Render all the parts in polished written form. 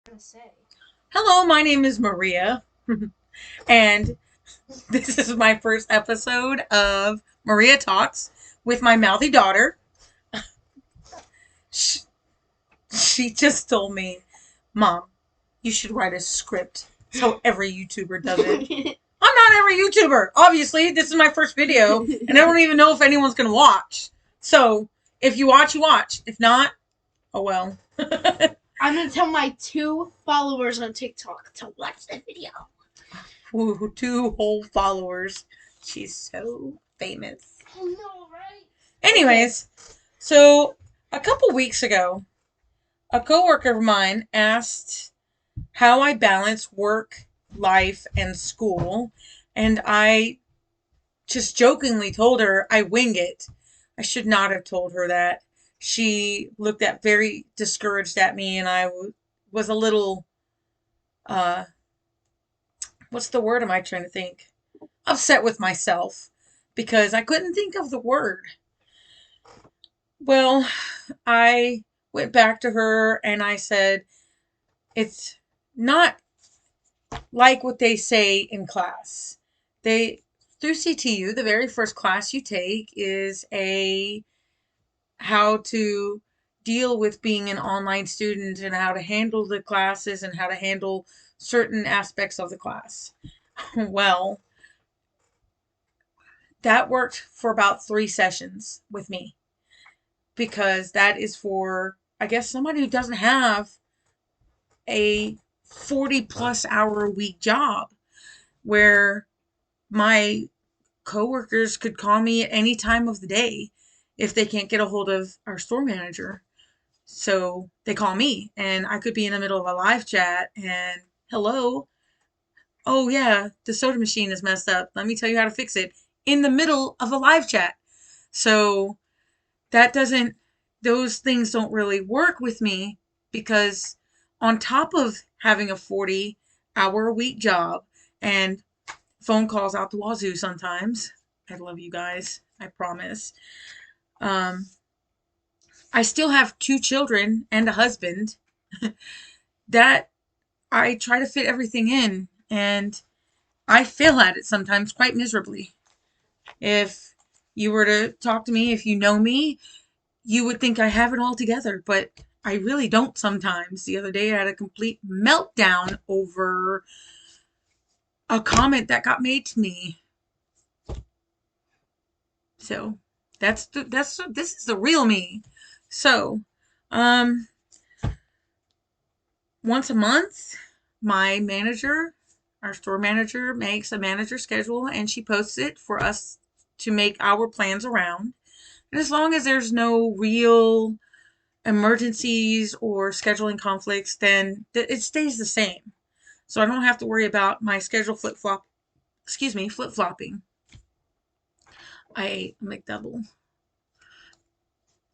Gonna say. Hello, my name is Maria, and this is my first episode of Maria Talks with my mouthy daughter. She, she just told me, Mom, you should write a script so every YouTuber does it. I'm not every YouTuber. Obviously, this is my first video, and I don't even know if anyone's going to watch. So, if you watch, you watch. If not, oh well. I'm gonna tell my 2 followers on TikTok to watch the video. Ooh, 2 whole followers. She's so famous. I know, right? Anyways, so a couple weeks ago, a coworker of mine asked how I balance work, life, and school, and I just jokingly told her I wing it. I should not have told her that. She looked at very discouraged at me, and was a little uh what's the word am I trying to think? Upset with myself because I couldn't think of the word. Well, I went back to her and I said, it's not like what they say in class. They, through CTU, the very first class you take is a how to deal with being an online student and how to handle the classes and how to handle certain aspects of the class. Well, that worked for about 3 sessions with me because that is for, I guess, somebody who doesn't have a 40 plus hour a week job where my coworkers could call me at any time of the day if they can't get a hold of our store manager. So they call me and I could be in the middle of a live chat and hello, oh yeah, the soda machine is messed up. Let me tell you how to fix it in the middle of a live chat. So that doesn't, those things don't really work with me because on top of having a 40-hour a week job and phone calls out the wazoo sometimes, I love you guys, I promise. Um, I still have 2 children and a husband that I try to fit everything in, and I fail at it sometimes quite miserably. If you were to talk to me, if you know me, you would think I have it all together, but I really don't sometimes. The other day I had a complete meltdown over a comment that got made to me. So this is the real me. So, um once a month, my manager, our store manager, makes a manager schedule and she posts it for us to make our plans around. And as long as there's no real emergencies or scheduling conflicts, then it stays the same. So I don't have to worry about my schedule flip flopping. I ate a McDouble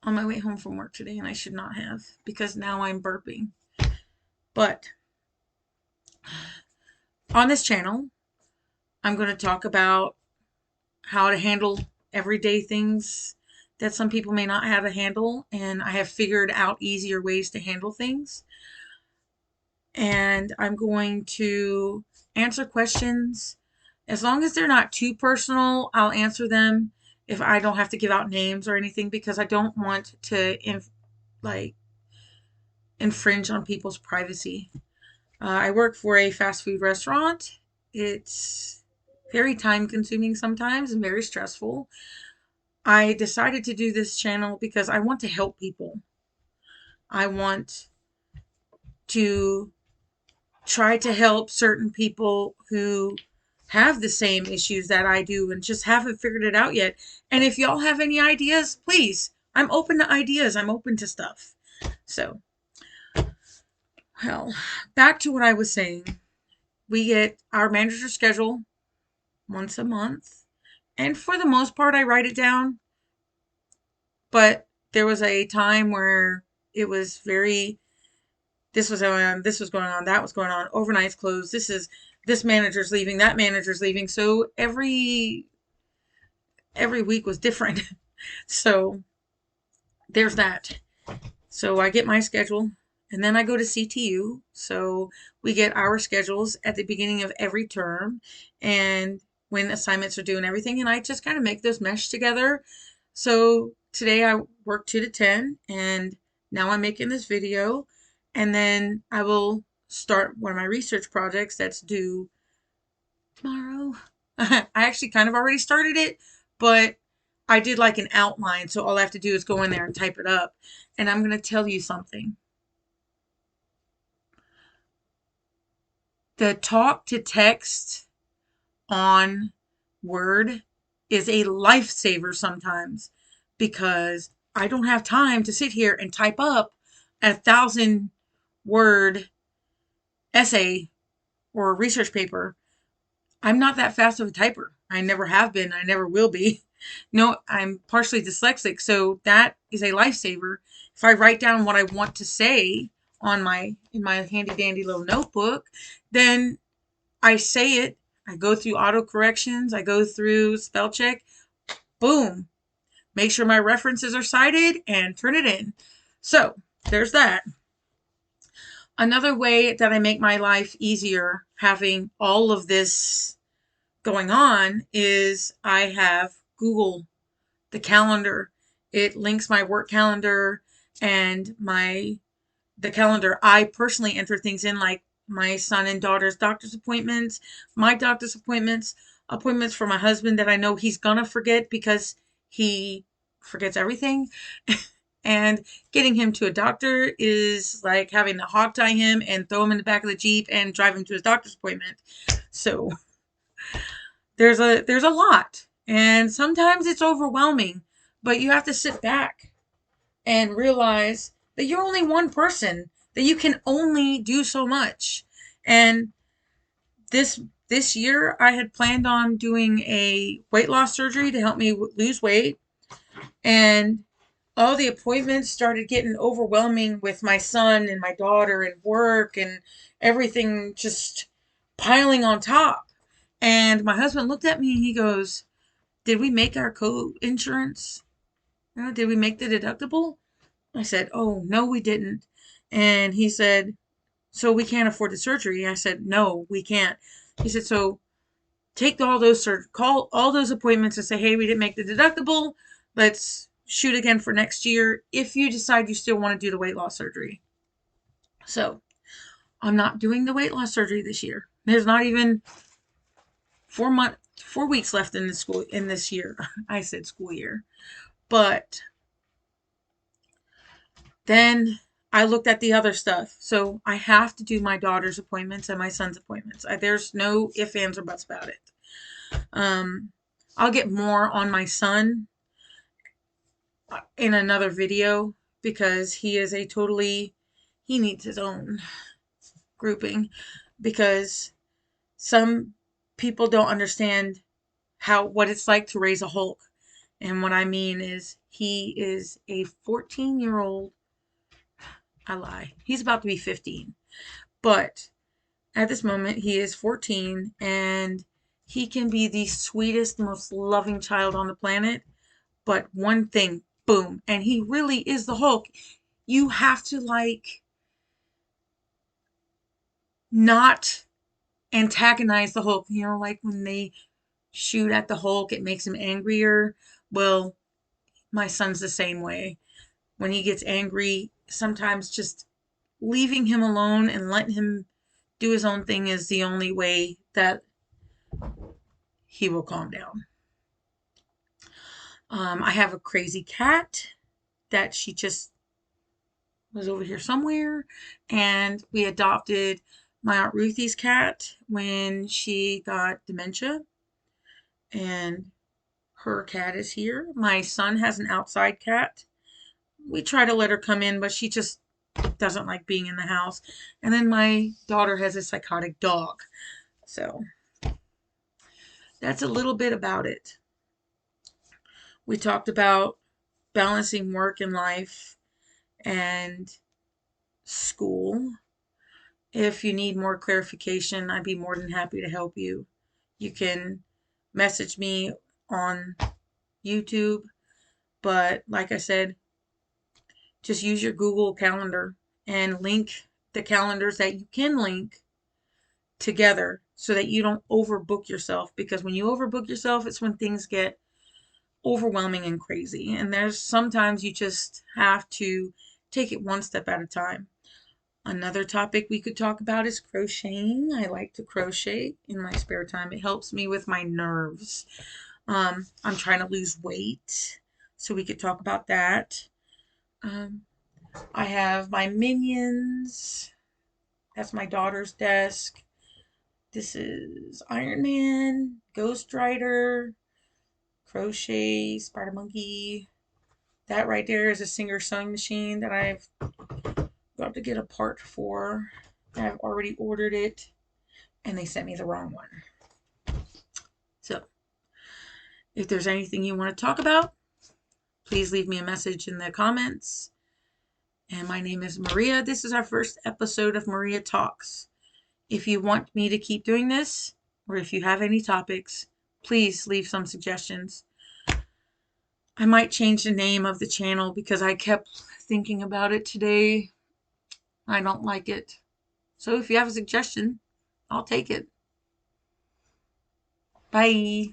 on my way home from work today and I should not have because now I'm burping. But on this channel, I'm going to talk about how to handle everyday things that some people may not have a handle, and I have figured out easier ways to handle things. And I'm going to answer questions. As long as they're not too personal, I'll answer them if I don't have to give out names or anything because I don't want to like infringe on people's privacy. I work for a fast food restaurant. It's very time consuming sometimes and very stressful. I decided to do this channel because I want to help people. I want to try to help certain people who have the same issues that I do and just haven't figured it out yet. And if y'all have any ideas, please, I'm open to ideas. I'm open to stuff. So, well, back to what I was saying. We get our manager schedule once a month. And for the most part, I write it down. But there was a time where it was very, this was going on, this was going on, that was going on, overnight's closed, this manager's leaving, that manager's leaving. So every week was different. So there's that. So I get my schedule and then I go to CTU. So we get our schedules at the beginning of every term and when assignments are due and everything. And I just kind of make those mesh together. So today I work 2 to 10 and now I'm making this video and then I will start one of my research projects that's due tomorrow. I actually kind of already started it, but I did like an outline. So all I have to do is go in there and type it up. And I'm going to tell you something. The talk to text on Word is a lifesaver sometimes because I don't have time to sit here and type up a 1,000-word essay or research paper. I'm not that fast of a typer. I never have been. I never will be. No, I'm partially dyslexic, so that is a lifesaver. If I write down what I want to say on in my handy dandy little notebook, then I say it. I go through auto corrections. I go through spell check. Boom. Make sure my references are cited and turn it in. So there's that. Another way that I make my life easier having all of this going on is I have Google, the calendar. It links my work calendar and the calendar. I personally enter things in like my son and daughter's doctor's appointments, my doctor's appointments, appointments for my husband that I know he's gonna forget because he forgets everything. And getting him to a doctor is like having to hog tie him and throw him in the back of the Jeep and drive him to his doctor's appointment. So there's a lot. And sometimes it's overwhelming, but you have to sit back and realize that you're only one person, that you can only do so much. And this year I had planned on doing a weight loss surgery to help me lose weight. And all the appointments started getting overwhelming with my son and my daughter and work and everything just piling on top. And my husband looked at me and he goes, "Did we make our co-insurance? Did we make the deductible?" I said, "Oh, no, we didn't." And he said, "So we can't afford the surgery?" I said, "No, we can't." He said, "So take call all those appointments and say, hey, we didn't make the deductible. Let's shoot again for next year if you decide you still want to do the weight loss surgery." So I'm not doing the weight loss surgery this year. There's not even 4 weeks left in this year. I said school year. But then I looked at the other stuff. So I have to do my daughter's appointments and my son's appointments. There's no ifs, ands, or buts about it. I'll get more on my son in another video because he needs his own grouping because some people don't understand what it's like to raise a Hulk. And what I mean is he is a 14-year-old. I lie. He's about to be 15. But at this moment, he is 14 and he can be the sweetest, most loving child on the planet. But one thing, boom, and he really is the Hulk. You have to not antagonize the Hulk. Like when they shoot at the Hulk, it makes him angrier. Well, my son's the same way. When he gets angry, sometimes just leaving him alone and letting him do his own thing is the only way that he will calm down. I have a crazy cat that she just was over here somewhere, and we adopted my Aunt Ruthie's cat when she got dementia, and her cat is here. My son has an outside cat. We try to let her come in, but she just doesn't like being in the house. And then my daughter has a psychotic dog. So that's a little bit about it. We talked about balancing work and life and school. If you need more clarification, I'd be more than happy to help you. You can message me on YouTube, but like I said, just use your Google Calendar and link the calendars that you can link together so that you don't overbook yourself, because when you overbook yourself, it's when things get overwhelming and crazy. And there's sometimes you just have to take it one step at a time. Another topic we could talk about is crocheting. I like to crochet in my spare time. It helps me with my nerves. I'm trying to lose weight, so we could talk about that. I have my Minions. That's my daughter's desk. This is Iron Man, Ghost Rider, Crochet, Spider Monkey. That right there is a Singer sewing machine that I've got to get a part for. I've already ordered it, and they sent me the wrong one. So, if there's anything you want to talk about, please leave me a message in the comments. And my name is Maria. This is our first episode of Maria Talks. If you want me to keep doing this, or if you have any topics, please leave some suggestions. I might change the name of the channel because I kept thinking about it today. I don't like it. So if you have a suggestion, I'll take it. Bye.